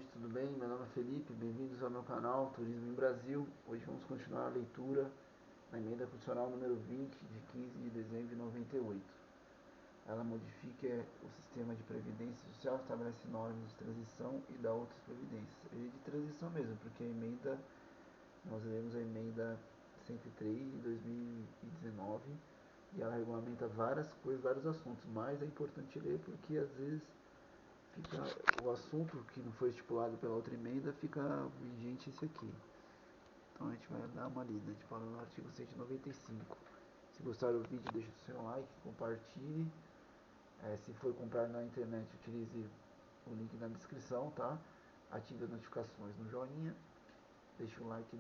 noite, tudo bem? Meu nome é Felipe, bem-vindos ao meu canal Turismo em Brasil. Hoje vamos continuar a leitura da emenda constitucional número 20, de 15 de dezembro de 98. Ela modifica o sistema de previdência social, estabelece normas de transição e dá outras previdências. É de transição mesmo, porque a emenda, nós lemos a emenda 103 de 2019 e ela regulamenta várias coisas, vários assuntos, mas é importante ler porque às vezes o assunto que não foi estipulado pela outra emenda fica vigente esse aqui. Então a gente vai dar uma lida. A gente fala no artigo 195. Se gostar do vídeo, deixe o seu like, compartilhe. Se for comprar na internet, utilize o link na descrição, tá? Ative as notificações no joinha, deixe o like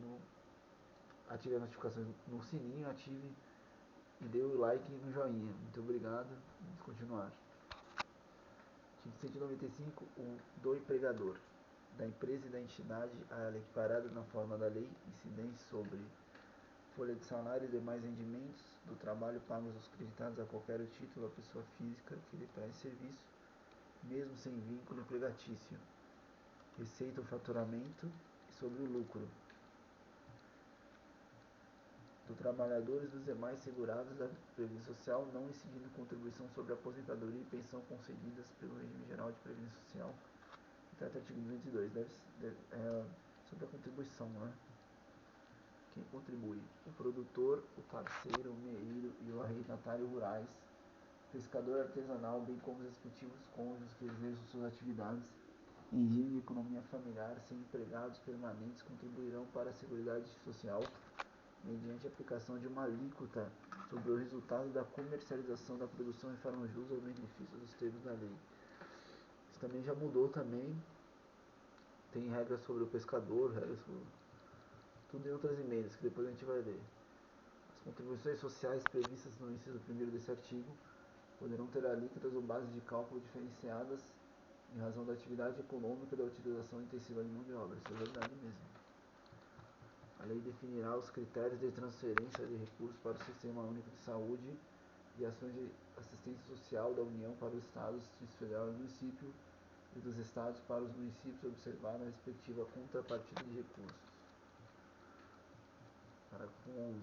ative as notificações no sininho, ative e dê o like no joinha. Muito obrigado. Vamos continuar. Artigo 195, do empregador, da empresa e da entidade a ela equiparada na forma da lei, incidente sobre folha de salário e demais rendimentos do trabalho pagos aos creditados a qualquer título à pessoa física que lhe preste serviço, mesmo sem vínculo empregatício, receita ou faturamento e sobre o lucro do trabalhador e dos demais segurados da Previdência Social, não incidindo contribuição sobre aposentadoria e pensão concedidas pelo regime geral de Previdência Social. Trata o artigo 202, sobre a contribuição, né? Quem contribui? O produtor, o parceiro, o meeiro e o arrendatário rurais, pescador artesanal, bem como os respectivos cônjuges que exerçam suas atividades em regime de economia familiar sem empregados permanentes contribuirão para a Seguridade Social mediante a aplicação de uma alíquota sobre o resultado da comercialização da produção em forma justa ao benefício dos termos da lei. Isso também já mudou também. Tem regras sobre o pescador, regras sobre tudo em outras emendas que depois a gente vai ler. As contribuições sociais previstas no inciso 1º desse artigo poderão ter alíquotas ou bases de cálculo diferenciadas em razão da atividade econômica da utilização intensiva de mão de obra. Isso é verdade mesmo. A lei definirá os critérios de transferência de recursos para o Sistema Único de Saúde e ações de assistência social da União para os Estados, Distrito Federal e Município e dos Estados para os municípios, observada a respectiva contrapartida de recursos. Parágrafo 11.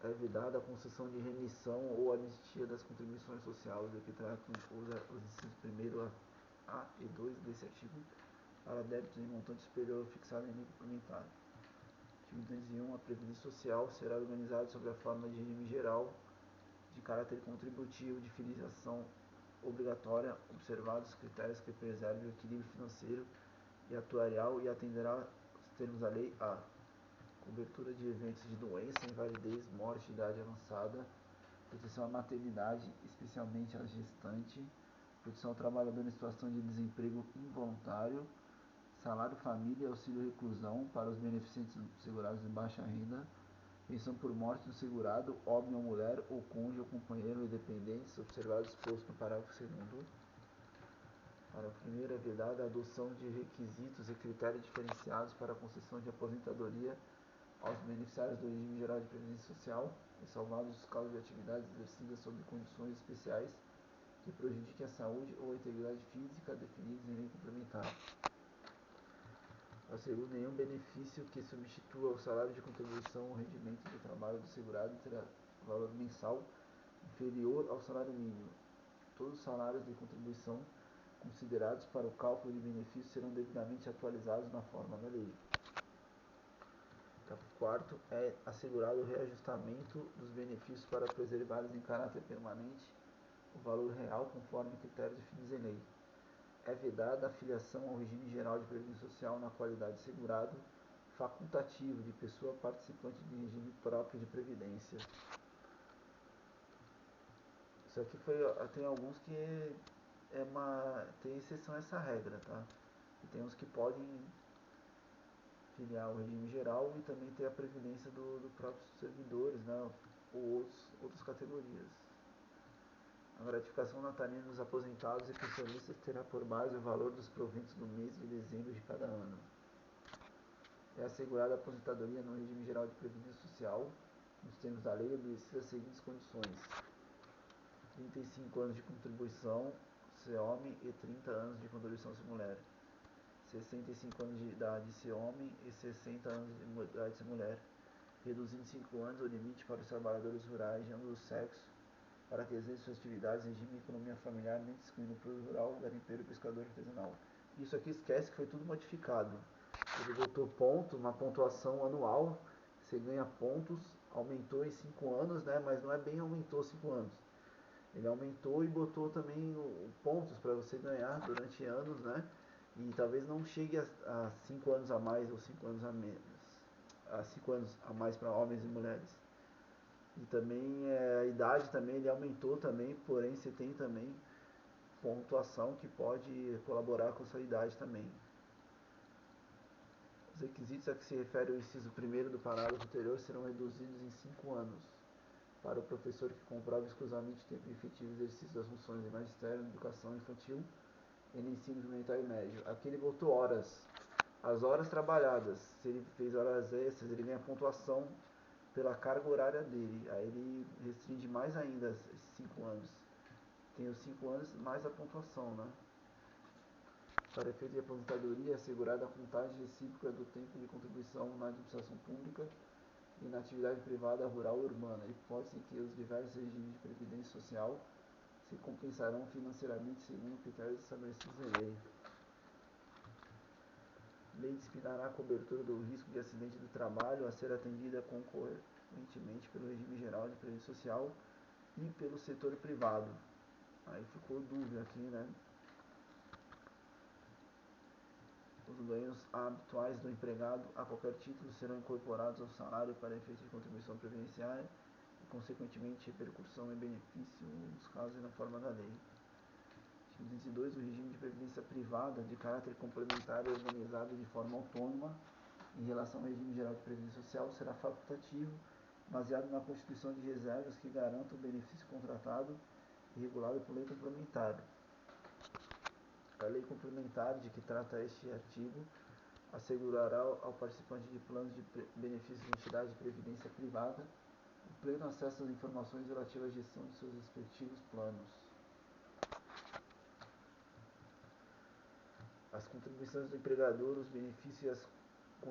É vedada a concessão de remissão ou anistia das contribuições sociais, de que tratam os incisos 1º A e 2 desse artigo, para débitos em montante superior ao fixado em lei complementar. Artigo 201. A Previdência Social será organizada sob a forma de regime geral de caráter contributivo de filiação obrigatória, observados os critérios que preservem o equilíbrio financeiro e atuarial e atenderá os termos da lei a cobertura de eventos de doença, invalidez, morte, idade avançada, proteção à maternidade, especialmente à gestante, proteção ao trabalhador em situação de desemprego involuntário, salário família e auxílio reclusão para os beneficientes segurados de baixa renda, pensão por morte do segurado, homem ou mulher, ou cônjuge ou companheiro ou dependentes, observado exposto no parágrafo 2º. Parágrafo 1º. É vedada a adoção de requisitos e critérios diferenciados para a concessão de aposentadoria aos beneficiários do regime geral de previdência social, ressalvados os casos de atividades exercidas sob condições especiais que prejudiquem a saúde ou a integridade física definidos em lei complementar. Assegura nenhum benefício que substitua o salário de contribuição ou rendimento do trabalho do segurado terá valor mensal inferior ao salário mínimo. Todos os salários de contribuição considerados para o cálculo de benefícios serão devidamente atualizados na forma da lei. Quarto, é assegurado o reajustamento dos benefícios para preservar-lhes em caráter permanente o valor real conforme critérios definidos em lei. É vedada a filiação ao regime geral de previdência social na qualidade de segurado facultativo de pessoa participante de regime próprio de previdência. Isso aqui tem alguns que tem exceção a essa regra, tá? E tem uns que podem filiar o regime geral e também ter a previdência dos próprios servidores, né? Ou outras categorias. A gratificação natalina dos aposentados e pensionistas terá por base o valor dos proventos do mês de dezembro de cada ano. É assegurada a aposentadoria no regime geral de previdência social, nos termos da lei, obedecidas as seguintes condições: 35 anos de contribuição se homem e 30 anos de contribuição se mulher. 65 anos de idade ser homem e 60 anos de idade ser mulher, reduzindo 5 anos o limite para os trabalhadores rurais de ambos os sexos, para que exerçam suas atividades em regime de economia familiar, nem excluindo o produto rural, garimpeiro, pescador artesanal. Isso aqui esquece que foi tudo modificado. Ele botou ponto, uma pontuação anual, você ganha pontos, aumentou em 5 anos, né? Mas não é bem aumentou 5 anos. Ele aumentou e botou também pontos para você ganhar durante anos, né? E talvez não chegue a 5 anos a mais ou 5 anos a menos. A 5 anos a mais para homens e mulheres. E também a idade também ele aumentou também, porém você tem também pontuação que pode colaborar com a sua idade também. Os requisitos a que se refere o inciso 1º do parágrafo anterior serão reduzidos em 5 anos para o professor que comprova exclusivamente o tempo efetivo exercício das funções de magistério, educação infantil e no ensino fundamental e médio. Aqui ele botou horas. As horas trabalhadas, se ele fez horas extras, ele ganha pontuação pela carga horária dele. Aí ele restringe mais ainda esses 5 anos. Tem os 5 anos mais a pontuação, né? Para efeito de aposentadoria, é assegurada a contagem recíproca do tempo de contribuição na administração pública e na atividade privada rural e urbana, hipótese em que os diversos regimes de previdência social se compensarão financeiramente segundo critérios estabelecidos em lei. Lei disciplinará a cobertura do risco de acidente do trabalho a ser atendida concorrentemente pelo regime geral de previdência social e pelo setor privado. Aí ficou dúvida aqui, né? Os ganhos habituais do empregado a qualquer título serão incorporados ao salário para efeito de contribuição previdenciária e, consequentemente, repercussão em benefício nos casos e na forma da lei. Artigo 202. O regime de previdência privada de caráter complementar e organizado de forma autônoma em relação ao regime geral de previdência social será facultativo, baseado na constituição de reservas que garantam o benefício contratado e regulado por lei complementar. A lei complementar de que trata este artigo assegurará ao participante de planos de benefícios de entidade de previdência privada o pleno acesso às informações relativas à gestão de seus respectivos planos. As contribuições do empregador, os benefícios e as